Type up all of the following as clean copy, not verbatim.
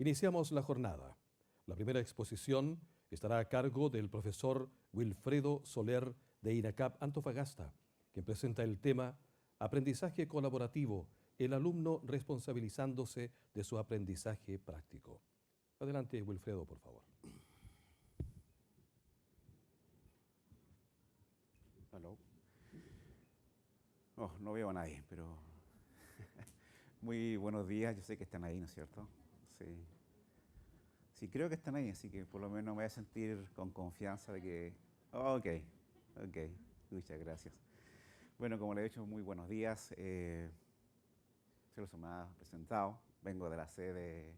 Iniciamos la jornada. La primera exposición estará a cargo del profesor Wilfredo Soler de INACAP Antofagasta, quien presenta el tema Aprendizaje colaborativo, el alumno responsabilizándose de su aprendizaje práctico. Adelante, Wilfredo, por favor. Hello. Oh, no veo a nadie, pero muy buenos días. Yo sé que están ahí, ¿no es cierto? Sí. Sí, creo que están ahí, así que por lo menos me voy a sentir con confianza de que... Ok, muchas gracias. Bueno, como le he dicho, muy buenos días. Se los me ha presentado. Vengo de la sede de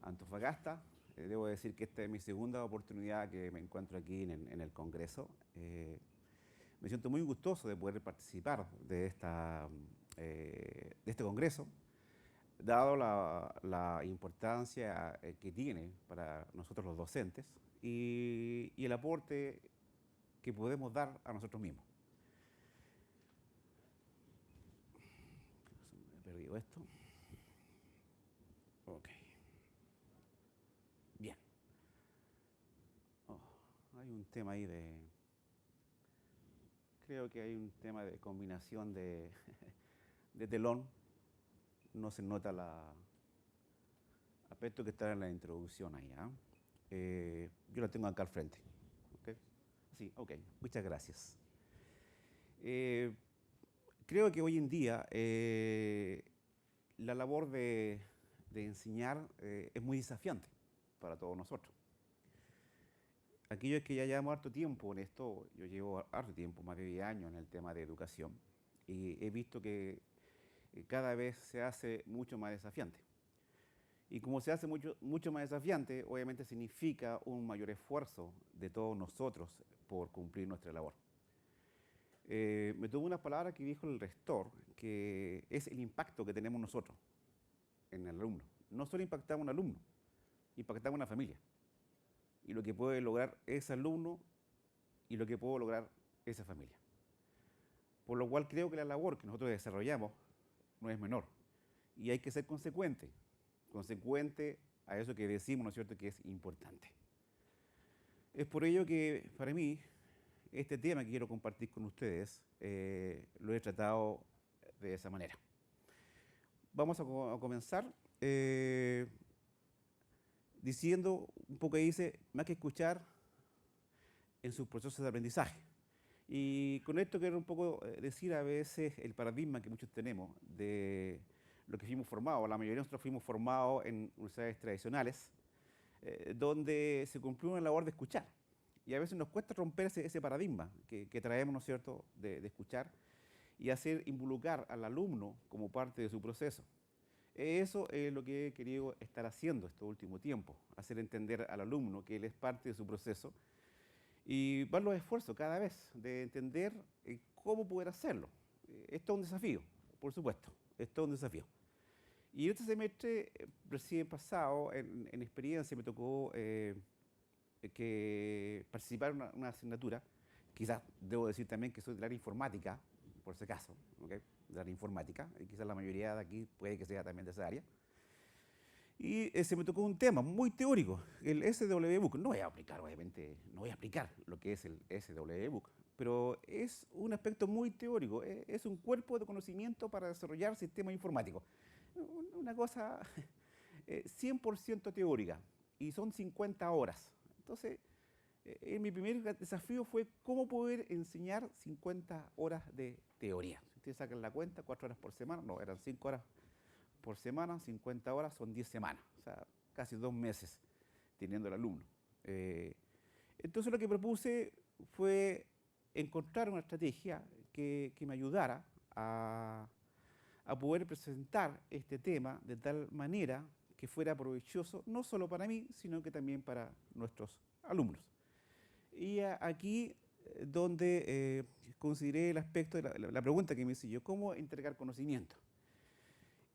Antofagasta. Debo decir que esta es mi segunda oportunidad que me encuentro aquí en el Congreso. Me siento muy gustoso de poder participar de este Congreso, dado la importancia que tiene para nosotros los docentes y el aporte que podemos dar a nosotros mismos. Me he perdido esto. Ok. Bien. Oh, hay un tema ahí de... Creo que hay un tema de combinación de telón. No se nota el aspecto que está en la introducción ahí. Yo la tengo acá al frente. ¿Okay? Sí, ok. Muchas gracias. Creo que hoy en día la labor de enseñar es muy desafiante para todos nosotros. Aquellos que ya llevamos harto tiempo en esto, yo llevo harto tiempo, más de 10 años en el tema de educación, y he visto que cada vez se hace mucho más desafiante. Y como se hace mucho más desafiante, obviamente significa un mayor esfuerzo de todos nosotros por cumplir nuestra labor. Me tuvo unas palabras que dijo el rector, que es el impacto que tenemos nosotros en el alumno. No solo impactamos a un alumno, impactamos a una familia. Y lo que puede lograr ese alumno y lo que puede lograr esa familia. Por lo cual creo que la labor que nosotros desarrollamos no es menor. Y hay que ser consecuente a eso que decimos, ¿no es cierto?, que es importante. Es por ello que para mí este tema que quiero compartir con ustedes lo he tratado de esa manera. Vamos a comenzar diciendo un poco que dice, más que escuchar en sus procesos de aprendizaje. Y con esto quiero un poco decir a veces el paradigma que muchos tenemos de lo que fuimos formados. La mayoría de nosotros fuimos formados en universidades tradicionales, donde se cumplió una labor de escuchar. Y a veces nos cuesta romper ese paradigma que traemos, ¿no es cierto?, de escuchar y hacer involucrar al alumno como parte de su proceso. Eso es lo que he querido estar haciendo este último tiempo, hacer entender al alumno que él es parte de su proceso y ver los esfuerzos cada vez de entender cómo poder hacerlo. Esto es un desafío, por supuesto, esto es un desafío. Y este semestre, recién pasado, en experiencia, me tocó que participar en una asignatura. Quizás debo decir también que soy del área informática, por si acaso, ¿okay? De área informática, y quizás la mayoría de aquí puede que sea también de esa área. Y se me tocó un tema muy teórico, el SWBook. No voy a aplicar, obviamente, no voy a explicar lo que es el SWBook, pero es un aspecto muy teórico, es un cuerpo de conocimiento para desarrollar sistemas informáticos. Una cosa 100% teórica, y son 50 horas. Entonces, mi primer desafío fue cómo poder enseñar 50 horas de teoría. Si ustedes sacan la cuenta, 4 horas por semana, no, eran 5 horas por semana, 50 horas son 10 semanas, o sea, casi 2 meses teniendo el alumno. Entonces lo que propuse fue encontrar una estrategia que me ayudara a poder presentar este tema de tal manera que fuera provechoso no solo para mí, sino que también para nuestros alumnos. Y aquí donde consideré el aspecto de la pregunta que me hice yo, ¿cómo entregar conocimiento?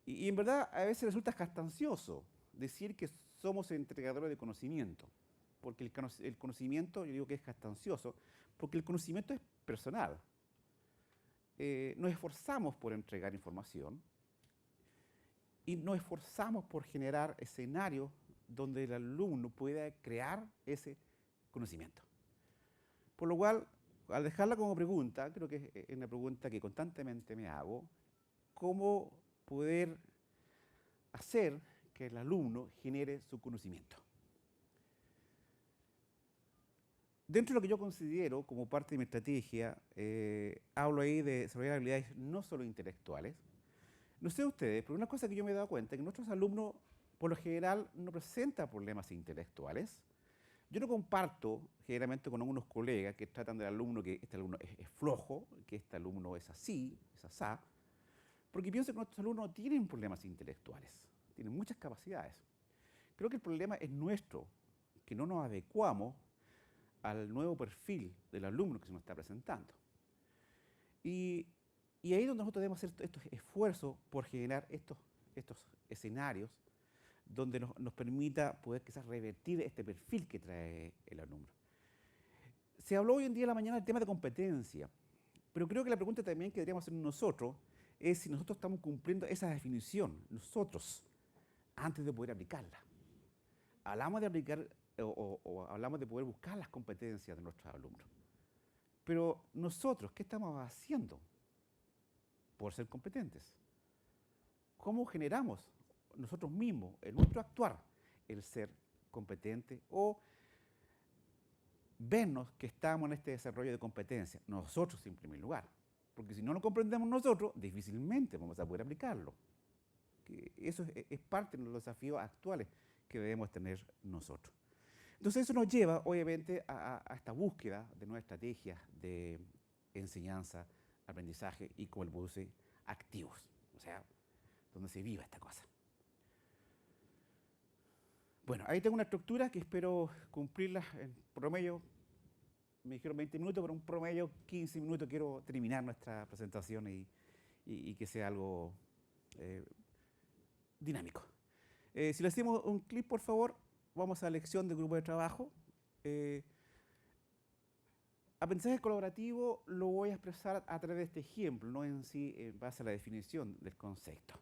Y en verdad a veces resulta jactancioso decir que somos entregadores de conocimiento, porque el conocimiento, yo digo que es jactancioso, porque el conocimiento es personal. Nos esforzamos por entregar información y nos esforzamos por generar escenarios donde el alumno pueda crear ese conocimiento. Por lo cual, al dejarla como pregunta, creo que es una pregunta que constantemente me hago, ¿cómo poder hacer que el alumno genere su conocimiento? Dentro de lo que yo considero como parte de mi estrategia, hablo ahí de desarrollar habilidades no solo intelectuales. No sé ustedes, pero una cosa que yo me he dado cuenta es que nuestros alumnos, por lo general, no presentan problemas intelectuales. Yo no comparto generalmente con algunos colegas que tratan del alumno que este alumno es flojo, que este alumno es así, es asá, porque pienso que nuestros alumnos no tienen problemas intelectuales, tienen muchas capacidades. Creo que el problema es nuestro, que no nos adecuamos al nuevo perfil del alumno que se nos está presentando. Y ahí es donde nosotros debemos hacer estos esfuerzos por generar estos escenarios donde nos permita poder quizás revertir este perfil que trae el alumno. Se habló hoy en día en la mañana del tema de competencia, pero creo que la pregunta también que deberíamos hacer nosotros es si nosotros estamos cumpliendo esa definición, nosotros, antes de poder aplicarla. Hablamos de aplicar o hablamos de poder buscar las competencias de nuestros alumnos. Pero nosotros, ¿qué estamos haciendo por ser competentes? ¿Cómo generamos nosotros mismos, en nuestro actuar, el ser competente o vernos que estamos en este desarrollo de competencia? Nosotros en primer lugar. Porque si no lo comprendemos nosotros, difícilmente vamos a poder aplicarlo. Eso es parte de los desafíos actuales que debemos tener nosotros. Entonces eso nos lleva, obviamente, a esta búsqueda de nuevas estrategias de enseñanza, aprendizaje y, como le puse, activos. O sea, donde se viva esta cosa. Bueno, ahí tengo una estructura que espero cumplirla en promedio. Me dijeron 20 minutos, pero en promedio 15 minutos quiero terminar nuestra presentación y que sea algo dinámico. Si le hacemos un clic, por favor, vamos a la lección del grupo de trabajo. Aprendizaje colaborativo lo voy a expresar a través de este ejemplo, no en sí en base a la definición del concepto.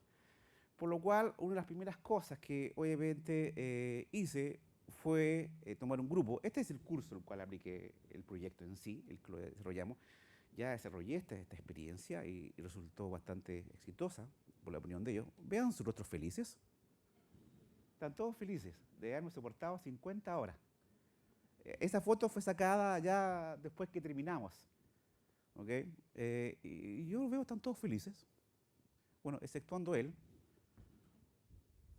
Por lo cual, una de las primeras cosas que obviamente hice fue tomar un grupo. Este es el curso el cual apliqué el proyecto en sí, el que lo desarrollamos. Ya desarrollé esta experiencia y resultó bastante exitosa, por la opinión de ellos. Vean sus rostros felices. Están todos felices de haberme soportado 50 horas. Esa foto fue sacada ya después que terminamos. ¿Okay? Y yo los veo, están todos felices. Bueno, exceptuando él,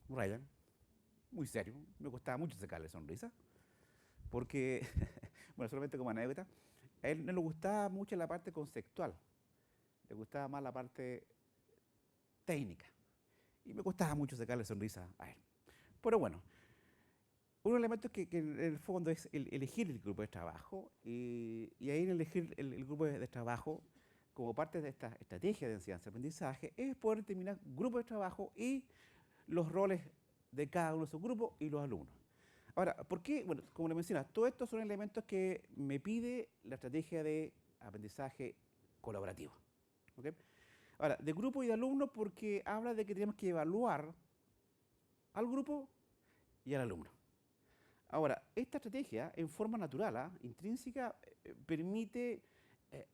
Ryan, muy serio. Me costaba mucho sacarle sonrisa. Porque, bueno, solamente como anécdota, a él no le gustaba mucho la parte conceptual. Le gustaba más la parte técnica. Y me costaba mucho sacarle sonrisa a él. Pero bueno, un elemento que en el fondo es elegir el grupo de trabajo y ahí en elegir el grupo de trabajo como parte de esta estrategia de enseñanza-aprendizaje es poder determinar grupos de trabajo y los roles de cada uno de esos grupos y los alumnos. Ahora, ¿por qué? Bueno, como le mencionas, todos estos son elementos que me pide la estrategia de aprendizaje colaborativo. ¿Okay? Ahora, de grupo y de alumnos porque habla de que tenemos que evaluar al grupo y al alumno. Ahora, esta estrategia, en forma natural, intrínseca, permite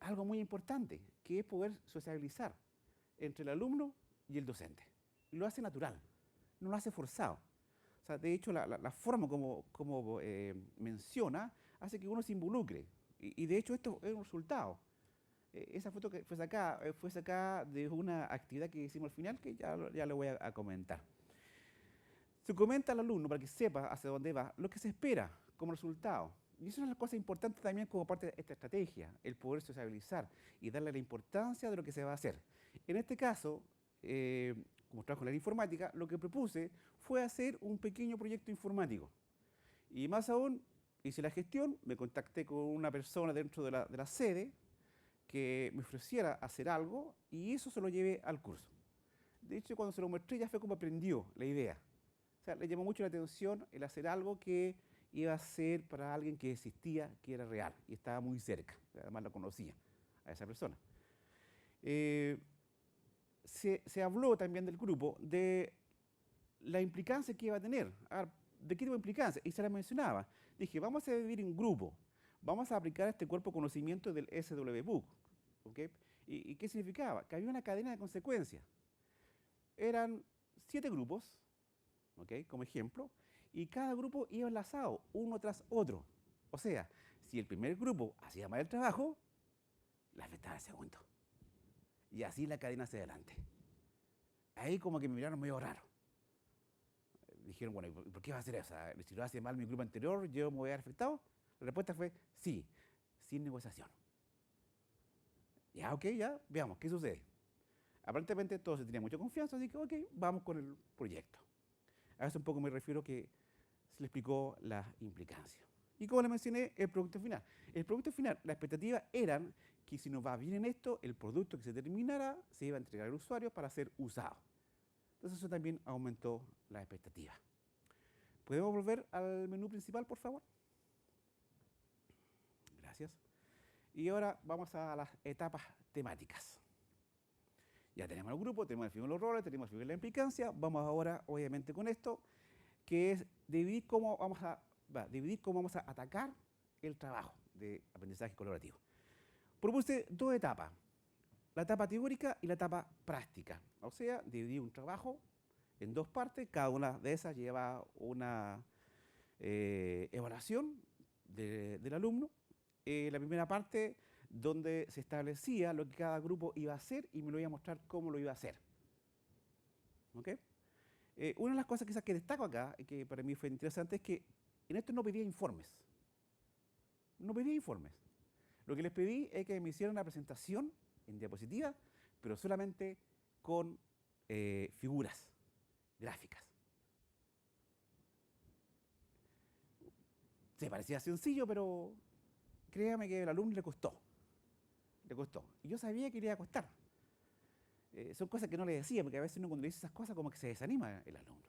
algo muy importante, que es poder sociabilizar entre el alumno y el docente. Lo hace natural, no lo hace forzado. O sea, de hecho, la forma como menciona hace que uno se involucre. Y de hecho, esto es un resultado. Esa foto que fue sacada de una actividad que hicimos al final, que ya le voy a comentar. Se comenta al alumno para que sepa hacia dónde va lo que se espera como resultado. Y eso es una de las cosas importantes también como parte de esta estrategia, el poder sociabilizar y darle la importancia de lo que se va a hacer. En este caso, como trabajo en la informática, lo que propuse fue hacer un pequeño proyecto informático. Y más aún, hice la gestión, me contacté con una persona dentro de la sede que me ofreciera hacer algo y eso se lo llevé al curso. De hecho, cuando se lo mostré ya fue como aprendió la idea. O sea, le llamó mucho la atención el hacer algo que iba a ser para alguien que existía, que era real y estaba muy cerca. Además la conocía a esa persona. Se habló también del grupo de la implicancia que iba a tener. ¿de qué tipo de implicancia? Y se la mencionaba. Dije, vamos a dividir en grupo. Vamos a aplicar este cuerpo de conocimiento del SWBOOK. ¿Ok? ¿Y qué significaba? Que había una cadena de consecuencias. Eran 7 grupos, ¿ok? Como ejemplo, y cada grupo iba enlazado, uno tras otro. O sea, si el primer grupo hacía mal el trabajo, le afectaba el segundo. Y así la cadena hacia adelante. Ahí como que me miraron medio raro. Dijeron, bueno, ¿y por qué va a hacer eso? Si lo hace mal mi grupo anterior, ¿yo me voy a ver afectado? La respuesta fue sí, sin negociación. Ya, ok, ya, veamos, ¿qué sucede? Aparentemente todos se tenían mucha confianza, así que, ok, vamos con el proyecto. A eso un poco me refiero que se le explicó las implicancias. Y como le mencioné, el producto final. El producto final, la expectativa eran que si nos va bien en esto, el producto que se terminara se iba a entregar al usuario para ser usado. Entonces eso también aumentó la expectativa. ¿Podemos volver al menú principal, por favor? Gracias. Y ahora vamos a las etapas temáticas. Ya tenemos el grupo, tenemos el fin de los roles, tenemos el fin de la implicancia. Vamos ahora, obviamente, con esto, que es dividir cómo vamos a atacar el trabajo de aprendizaje colaborativo. Propuse 2 etapas, la etapa teórica y la etapa práctica. O sea, dividí un trabajo en 2 partes, cada una de esas lleva una evaluación del alumno. La primera parte donde se establecía lo que cada grupo iba a hacer y me lo iba a mostrar cómo lo iba a hacer. ¿Ok? Una de las cosas quizás que destaco acá, y que para mí fue interesante, es que en esto no pedía informes. No pedía informes. Lo que les pedí es que me hicieran una presentación en diapositiva, pero solamente con figuras gráficas. Se parecía sencillo, pero créame que al alumno le costó. Le costó. Y yo sabía que le iba a costar. Son cosas que no le decía, porque a veces uno cuando le dice esas cosas como que se desanima el alumno.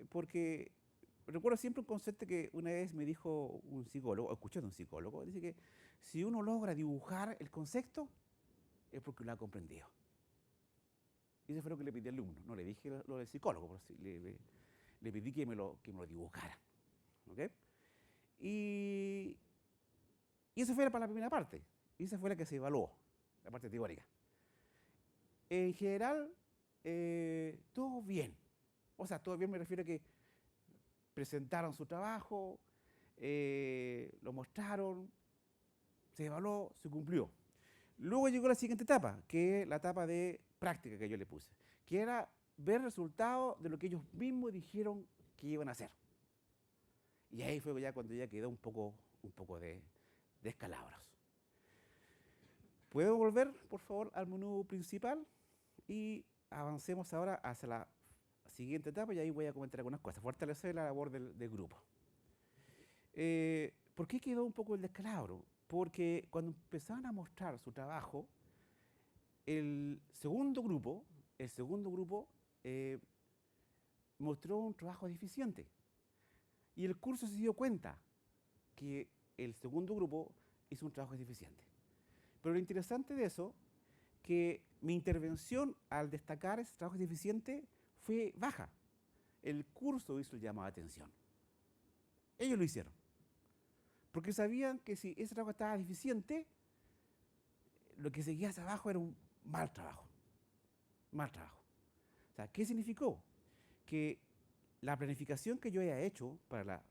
Porque recuerdo siempre un concepto que una vez me dijo un psicólogo, o escuché de un psicólogo, dice que si uno logra dibujar el concepto, es porque lo ha comprendido. Y eso fue lo que le pedí al alumno. No le dije lo del psicólogo, pero sí, le pedí que me lo dibujara. ¿Okay? Y eso fue para la primera parte. Y esa fue la que se evaluó, la parte teórica. En general, todo bien. O sea, todo bien me refiero a que presentaron su trabajo, lo mostraron, se evaluó, se cumplió. Luego llegó la siguiente etapa, que es la etapa de práctica que yo le puse, que era ver resultados de lo que ellos mismos dijeron que iban a hacer. Y ahí fue ya cuando ya quedó un poco de descalabros. ¿Puedo volver, por favor, al menú principal? Y avancemos ahora hacia la siguiente etapa y ahí voy a comentar algunas cosas. Fortalecer la labor del grupo. ¿Por qué quedó un poco el descalabro? Porque cuando empezaban a mostrar su trabajo, el segundo grupo mostró un trabajo deficiente. Y el curso se dio cuenta que el segundo grupo hizo un trabajo deficiente. Pero lo interesante de eso, que mi intervención al destacar ese trabajo deficiente fue baja. El curso hizo el llamado de atención. Ellos lo hicieron. Porque sabían que si ese trabajo estaba deficiente, lo que seguía hacia abajo era un mal trabajo. Mal trabajo. O sea, ¿qué significó? Que la planificación que yo había hecho para la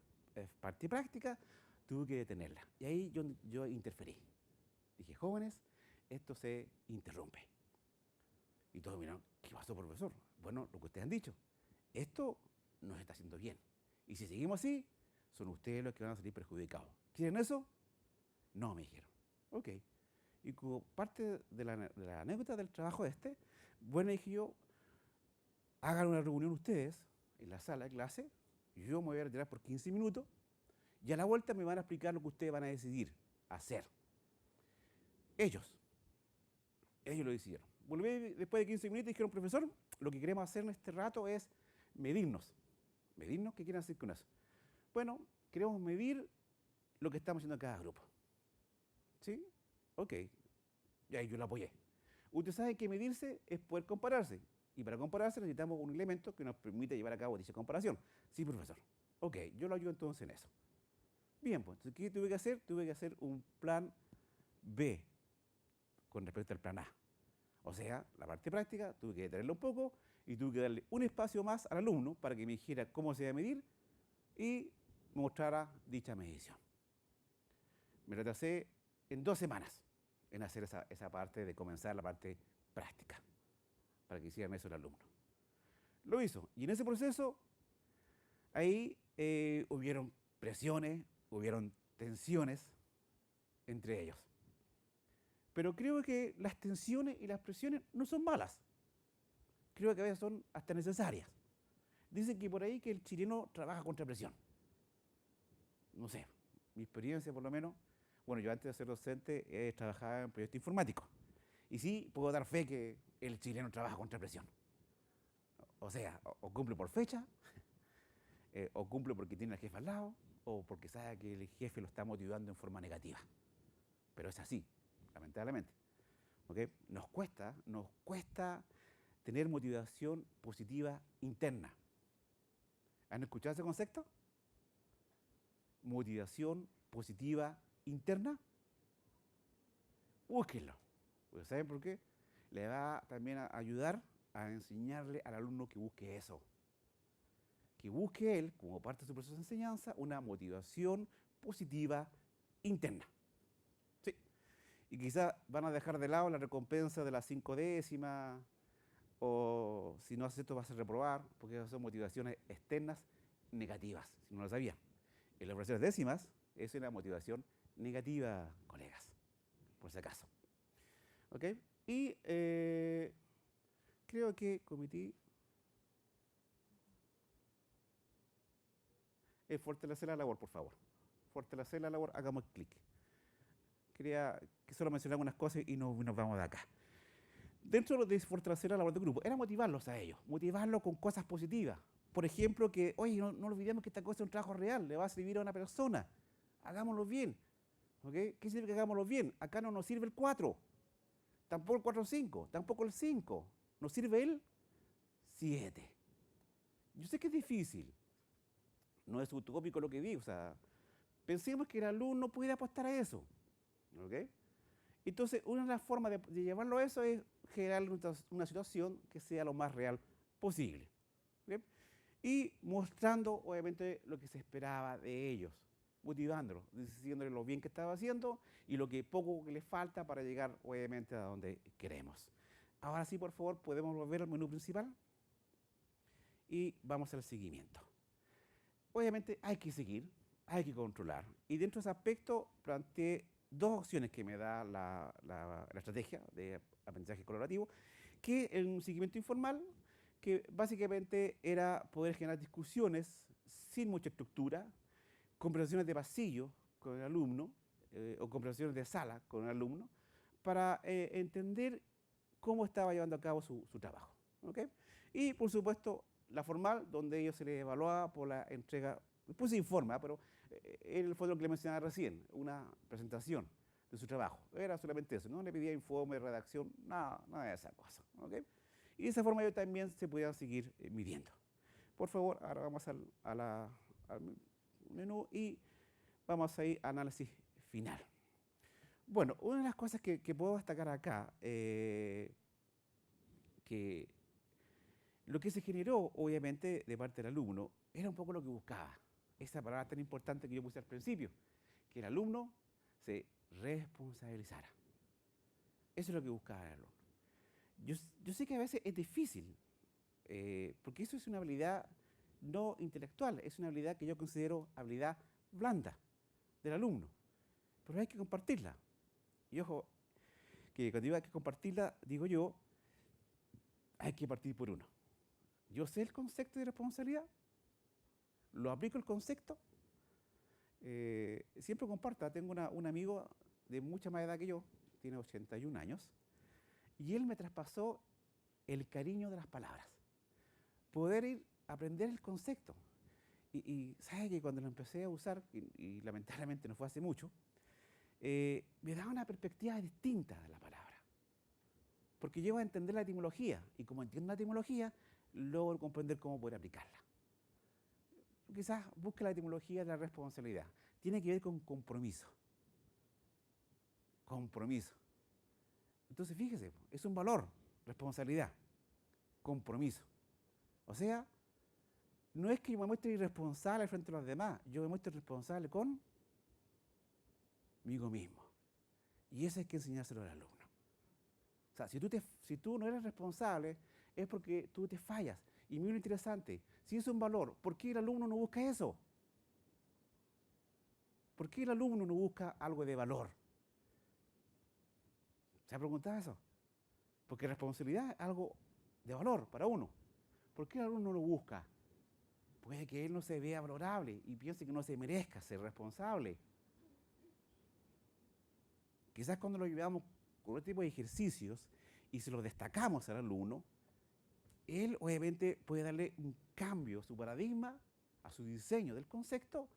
parte práctica, tuve que detenerla. Y ahí yo interferí. Dije, jóvenes, esto se interrumpe. Y todos miraron, ¿qué pasó, profesor? Bueno, lo que ustedes han dicho. Esto no se está haciendo bien. Y si seguimos así, son ustedes los que van a salir perjudicados. ¿Quieren eso? No, me dijeron. Ok. Y como parte de la anécdota del trabajo bueno, dije yo, hagan una reunión ustedes en la sala de clase, yo me voy a retirar por 15 minutos, y a la vuelta me van a explicar lo que ustedes van a decidir hacer. Ellos lo decidieron. Volví después de 15 minutos y dijeron, profesor, lo que queremos hacer en este rato es medirnos. ¿Medirnos? ¿Qué quieren hacer con eso? Bueno, queremos medir lo que estamos haciendo en cada grupo. ¿Sí? Ok. Y ahí yo lo apoyé. Usted sabe que medirse es poder compararse. Y para compararse necesitamos un elemento que nos permita llevar a cabo dicha comparación. Sí, profesor. Ok, yo lo ayudo entonces en eso. Bien, pues, entonces, ¿qué tuve que hacer? Tuve que hacer un plan B con respecto al plan A. O sea, la parte práctica tuve que detenerla un poco y tuve que darle un espacio más al alumno para que me dijera cómo se debe medir y mostrara dicha medición. Me retrasé en 2 semanas en hacer esa parte de comenzar la parte práctica, para que hicieran eso el alumno. Lo hizo, y en ese proceso, ahí hubieron presiones, hubieron tensiones entre ellos. Pero creo que las tensiones y las presiones no son malas. Creo que a veces son hasta necesarias. Dicen que por ahí que el chileno trabaja contra presión. No sé, mi experiencia por lo menos. Bueno, yo antes de ser docente trabajaba en proyectos informáticos. Y sí, puedo dar fe que el chileno trabaja contra presión. O sea, o cumple por fecha, o cumple porque tiene al jefe al lado, o porque sabe que el jefe lo está motivando en forma negativa. Pero es así, lamentablemente. ¿Okay? Nos cuesta tener motivación positiva interna. ¿Han escuchado ese concepto? Motivación positiva interna. Búsquenlo. Pues ¿saben por qué? Le va también a ayudar a enseñarle al alumno que busque eso. Que busque él, como parte de su proceso de enseñanza, una motivación positiva interna. Sí. Y quizás van a dejar de lado la recompensa de las 5 décimas, o si no haces esto vas a reprobar, porque esas son motivaciones externas negativas, si no lo sabían. En las fracciones décimas es una motivación negativa, colegas, por si acaso. ¿Ok? Y creo que cometí fortalecer la labor, por favor. Fortalecer la labor, hagamos clic. Quería que solo mencionar algunas cosas y nos vamos de acá. Dentro de fortalecer la labor del grupo, era motivarlos a ellos, motivarlos con cosas positivas. Por ejemplo, que, oye, no olvidemos que esta cosa es un trabajo real, le va a servir a una persona. Hagámoslo bien. ¿Okay? ¿Qué significa que hagámoslo bien? Acá no nos sirve el 4, tampoco el 4-5, tampoco el 5. Nos sirve el 7. Yo sé que es difícil. No es utópico lo que digo. O sea, pensemos que el alumno puede apostar a eso. ¿Okay? Entonces, una de las formas de llevarlo a eso es generar una situación que sea lo más real posible. ¿Okay? Y mostrando, obviamente, lo que se esperaba de ellos, motivándolos, diciéndoles lo bien que estaba haciendo y lo que poco que les falta para llegar, obviamente, a donde queremos. Ahora sí, por favor, podemos volver al menú principal y vamos al seguimiento. Obviamente, hay que seguir, hay que controlar. Y dentro de ese aspecto, planteé 2 opciones que me da la estrategia de aprendizaje colaborativo, que es un seguimiento informal, que básicamente era poder generar discusiones sin mucha estructura, conversaciones de pasillo con el alumno, o conversaciones de sala con el alumno, para entender cómo estaba llevando a cabo su trabajo. ¿Okay? Y, por supuesto, la formal, donde ellos se les evaluaba por la entrega, después se informa, pero fue lo que le mencionaba recién, una presentación de su trabajo. Era solamente eso, no le pedía informe, redacción, nada de esa cosa. ¿Okay? Y de esa forma ellos también se podían seguir midiendo. Por favor, ahora vamos al menú y vamos a ir a análisis final. Bueno, una de las cosas que puedo destacar acá, que lo que se generó, obviamente, de parte del alumno, era un poco lo que buscaba. Esa palabra tan importante que yo puse al principio, que el alumno se responsabilizara. Eso es lo que buscaba el alumno. Yo sé que a veces es difícil, porque eso es una habilidad no intelectual, es una habilidad que yo considero habilidad blanda del alumno, pero hay que compartirla. Y ojo, que cuando digo hay que compartirla, digo yo, hay que partir por uno. Yo sé el concepto de responsabilidad, lo aplico el concepto, siempre comparto. Tengo un amigo de mucha más edad que yo, tiene 81 años, y él me traspasó el cariño de las palabras. Poder aprender el concepto. Y sabe que cuando lo empecé a usar, y lamentablemente no fue hace mucho, me daba una perspectiva distinta de la palabra. Porque llego a entender la etimología, y como entiendo la etimología, logro comprender cómo poder aplicarla. Quizás busque la etimología de la responsabilidad. Tiene que ver con compromiso. Compromiso. Entonces, fíjese, es un valor, responsabilidad, compromiso. O sea, no es que yo me muestre irresponsable frente a los demás, yo me muestro responsable conmigo mismo. Y eso hay que enseñárselo al alumno. O sea, si tú no eres responsable, es porque tú te fallas. Y muy interesante, si es un valor, ¿por qué el alumno no busca eso? ¿Por qué el alumno no busca algo de valor? ¿Se ha preguntado eso? Porque responsabilidad es algo de valor para uno. ¿Por qué el alumno no lo busca? Puede que él no se vea valorable y piense que no se merezca ser responsable. Quizás cuando lo llevamos con otro tipo de ejercicios y se los destacamos al alumno, él obviamente puede darle un cambio a su paradigma, a su diseño del concepto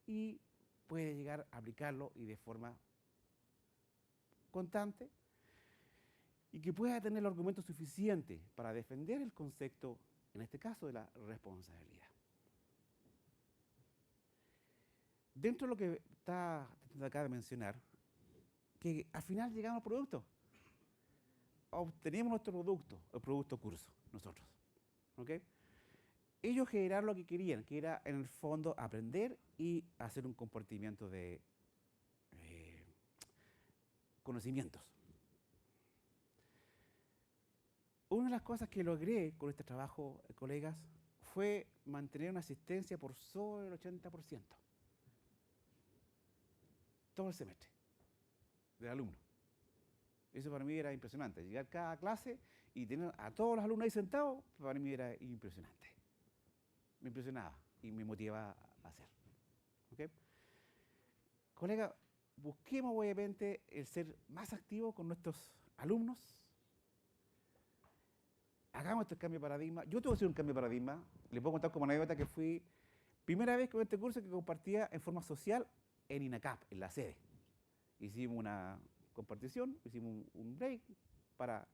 y puede llegar a aplicarlo y de forma constante y que pueda tener el argumento suficiente para defender el concepto, en este caso, de la responsabilidad. Dentro de lo que está tratando acá de mencionar, que al final llegamos al producto. Obtenemos nuestro producto, el producto curso, nosotros. ¿Okay? Ellos generaron lo que querían, que era en el fondo aprender y hacer un compartimiento de conocimientos. Una de las cosas que logré con este trabajo, colegas, fue mantener una asistencia por sobre el 80%. Todo el semestre, del alumno. Eso para mí era impresionante. Llegar a cada clase y tener a todos los alumnos ahí sentados, para mí era impresionante. Me impresionaba y me motivaba a hacer. ¿Okay? Colega, busquemos obviamente el ser más activos con nuestros alumnos. Hagamos este cambio de paradigma. Yo tuve que hacer un cambio de paradigma. Les puedo contar como anécdota que fui primera vez con este curso que compartía en forma social en INACAP, en la sede. Hicimos una compartición, hicimos un break para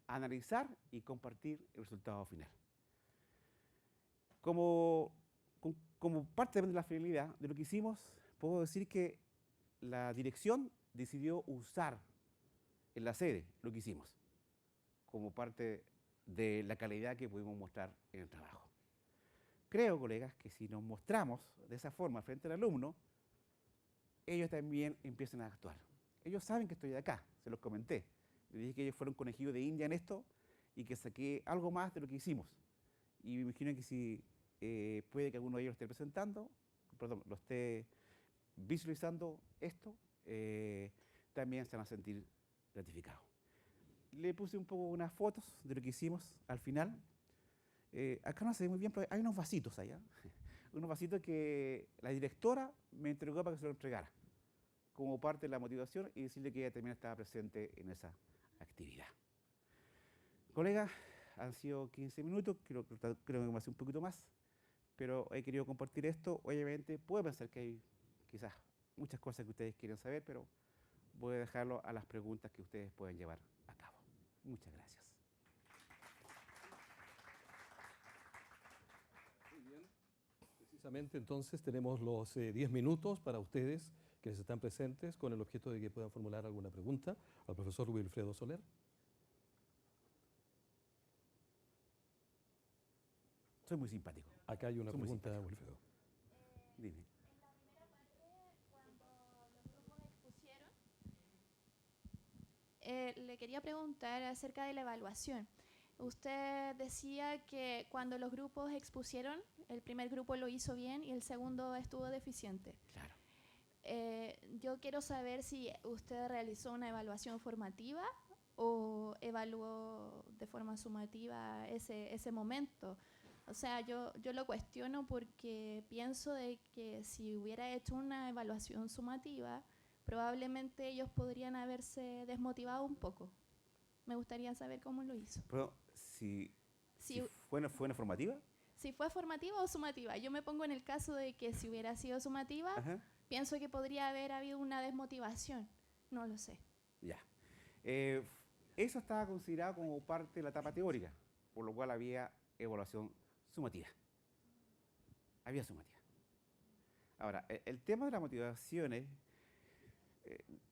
analizar y compartir el resultado final. Como parte de la finalidad de lo que hicimos, puedo decir que la dirección decidió usar en la sede lo que hicimos, como parte de la calidad que pudimos mostrar en el trabajo. Creo, colegas, que si nos mostramos de esa forma frente al alumno, ellos también empiezan a actuar. Ellos saben que estoy acá, se los comenté. Les dije que ellos fueron conejillos de India en esto y que saqué algo más de lo que hicimos. Y me imagino que si puede que alguno de ellos lo esté presentando, perdón, lo esté visualizando esto, también se van a sentir gratificados. Le puse un poco unas fotos de lo que hicimos al final. Acá no se ve muy bien, pero hay unos vasitos allá. Unos vasitos que la directora me entregó para que se lo entregara, como parte de la motivación y decirle que ella también estaba presente en esa actividad. Colegas, han sido 15 minutos, creo que va a ser un poquito más, pero he querido compartir esto. Obviamente, puedo pensar que hay quizás muchas cosas que ustedes quieren saber, pero voy a dejarlo a las preguntas que ustedes pueden llevar a cabo. Muchas gracias. Precisamente entonces tenemos los 10 minutos para ustedes que están presentes con el objeto de que puedan formular alguna pregunta al profesor Wilfredo Soler. Soy muy simpático. Acá hay una pregunta, Wilfredo. Dime. En la primera parte, cuando los grupos expusieron, le quería preguntar acerca de la evaluación. Usted decía que cuando los grupos expusieron, el primer grupo lo hizo bien y el segundo estuvo deficiente. Claro. Yo quiero saber si usted realizó una evaluación formativa o evaluó de forma sumativa ese momento. O sea, yo lo cuestiono porque pienso de que si hubiera hecho una evaluación sumativa, probablemente ellos podrían haberse desmotivado un poco. Me gustaría saber cómo lo hizo. Pero si fue una formativa. Si fue formativa o sumativa. Yo me pongo en el caso de que si hubiera sido sumativa, Ajá. pienso que podría haber habido una desmotivación. No lo sé. Ya. eso estaba considerado como parte de la etapa teórica, por lo cual había evaluación sumativa. Había sumativa. Ahora, el tema de las motivaciones,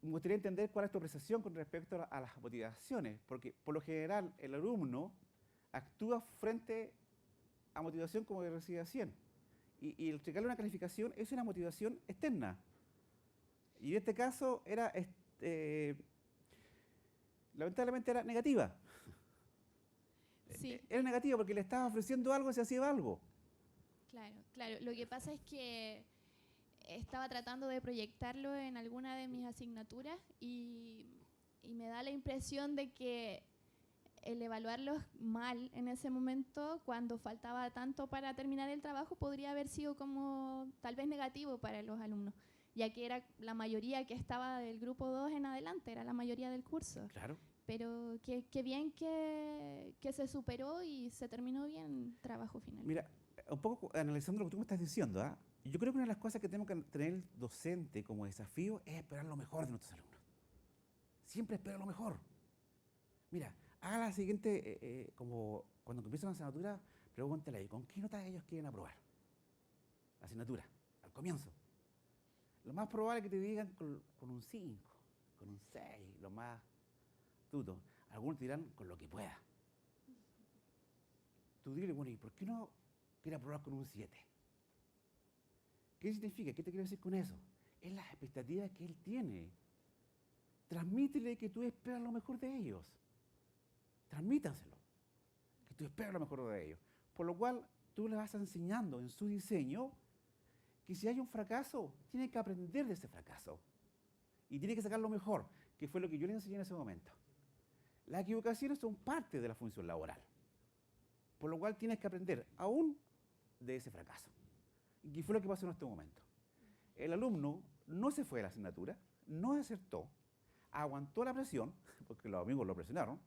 me gustaría entender cuál es tu apreciación con respecto a las motivaciones, porque por lo general el alumno actúa frente a motivación como que recibe 100. Y el entregarle una calificación es una motivación externa. Y en este caso era, lamentablemente era negativa. Sí. Era negativa porque le estaba ofreciendo algo y se hacía algo. Claro, claro. Lo que pasa es que estaba tratando de proyectarlo en alguna de mis asignaturas y me da la impresión de que el evaluarlos mal en ese momento, cuando faltaba tanto para terminar el trabajo, podría haber sido como tal vez negativo para los alumnos, ya que era la mayoría que estaba del grupo 2 en adelante, era la mayoría del curso. Claro. Pero qué bien que se superó y se terminó bien el trabajo final. Mira, un poco analizando lo que tú me estás diciendo, ¿ah? Yo creo que una de las cosas que tenemos que tener el docente como desafío es esperar lo mejor de nuestros alumnos. Siempre espera lo mejor. Mira, haga la siguiente, como cuando comienza una asignatura, pregúntale ahí, ¿con qué nota ellos quieren aprobar? La asignatura, al comienzo. Lo más probable es que te digan con un 5, con un 6, lo más tuto. Algunos te dirán con lo que pueda. Tú dile, bueno, ¿y por qué no quiere aprobar con un 7? ¿Qué significa? ¿Qué te quiero decir con eso? Es las expectativas que él tiene. Transmítele que tú esperas lo mejor de ellos. Transmítanselo, que tú esperas lo mejor de ellos. Por lo cual, tú le vas enseñando en su diseño que si hay un fracaso, tiene que aprender de ese fracaso. Y tiene que sacar lo mejor, que fue lo que yo le enseñé en ese momento. Las equivocaciones son parte de la función laboral. Por lo cual, tienes que aprender aún de ese fracaso. ¿Y qué fue lo que pasó en este momento? El alumno no se fue de la asignatura, no desertó, aguantó la presión, porque los amigos lo presionaron,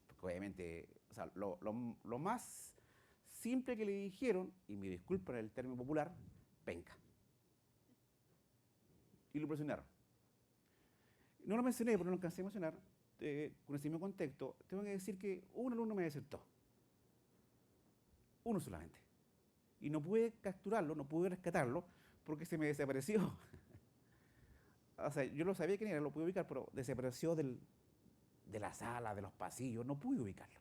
porque obviamente, o sea, lo más simple que le dijeron, y me disculpan el término popular, penca. Y lo presionaron. No lo mencioné, pero no lo alcancé a mencionar, con ese mismo contexto, tengo que decir que un alumno me desertó. Uno solamente. Y no pude capturarlo, no pude rescatarlo, porque se me desapareció. O sea, yo lo sabía quién era, lo pude ubicar, pero desapareció de la sala, de los pasillos, no pude ubicarlo.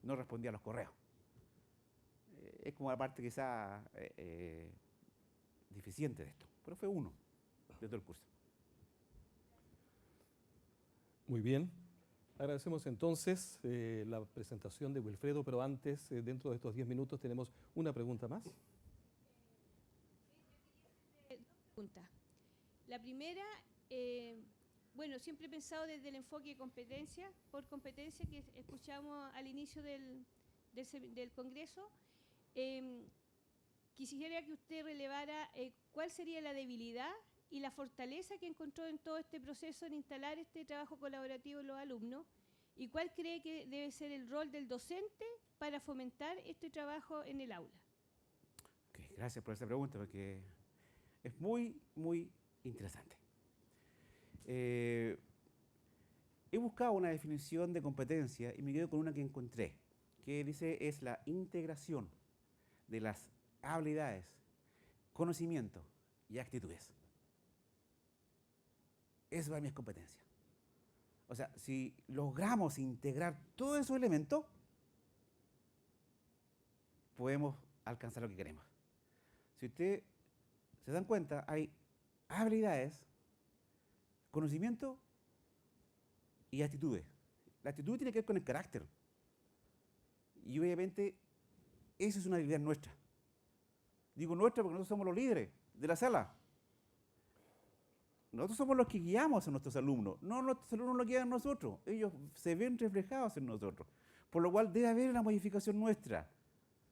No respondía a los correos. Es como la parte quizá deficiente de esto, pero fue uno de todo el curso. Muy bien. Agradecemos entonces la presentación de Wilfredo, pero antes, dentro de estos 10 minutos, tenemos una pregunta más. Dos preguntas. La primera, bueno, siempre he pensado desde el enfoque de competencia, por competencia que escuchamos al inicio del Congreso. Quisiera que usted relevara cuál sería la debilidad y la fortaleza que encontró en todo este proceso en instalar este trabajo colaborativo en los alumnos y cuál cree que debe ser el rol del docente para fomentar este trabajo en el aula. Okay, gracias por esa pregunta, porque es muy, muy interesante. He buscado una definición de competencia y me quedo con una que encontré, que dice es la integración de las habilidades, conocimientos y actitudes. Eso para mí es competencia. O sea, si logramos integrar todos esos elementos, podemos alcanzar lo que queremos. Si ustedes se dan cuenta, hay habilidades, conocimiento y actitudes. La actitud tiene que ver con el carácter. Y obviamente, eso es una habilidad nuestra. Digo nuestra porque nosotros somos los líderes de la sala. Nosotros somos los que guiamos a nuestros alumnos. No nuestros alumnos los guían a nosotros. Ellos se ven reflejados en nosotros. Por lo cual debe haber una modificación nuestra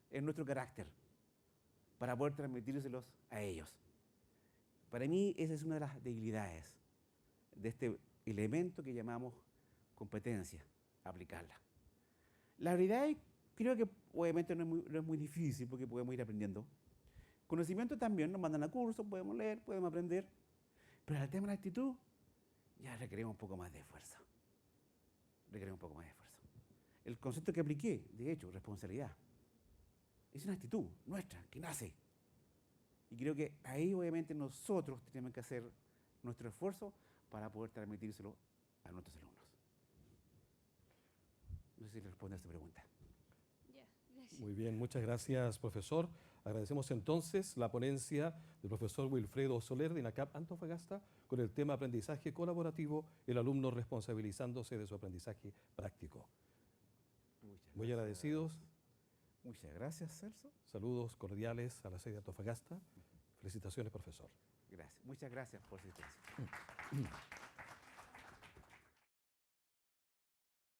en nuestro carácter para poder transmitírselos a ellos. Para mí esa es una de las debilidades de este elemento que llamamos competencia, aplicarla. La habilidad creo que obviamente no es muy difícil porque podemos ir aprendiendo. Conocimiento también, nos mandan a cursos, podemos leer, podemos aprender. Pero el tema de la actitud ya requerimos un poco más de esfuerzo. requiere un poco más de esfuerzo. El concepto que apliqué, de hecho, responsabilidad, es una actitud nuestra, que nace. Y creo que ahí obviamente nosotros tenemos que hacer nuestro esfuerzo para poder transmitírselo a nuestros alumnos. No sé si le responde a esta pregunta. Ya, gracias. Muy bien, muchas gracias, profesor. Agradecemos entonces la ponencia del profesor Wilfredo Soler de INACAP Antofagasta con el tema aprendizaje colaborativo, el alumno responsabilizándose de su aprendizaje práctico. Muy agradecidos. Muchas gracias, Celso. Saludos cordiales a la sede de Antofagasta. Felicitaciones, profesor. Gracias. Muchas gracias por su asistencia.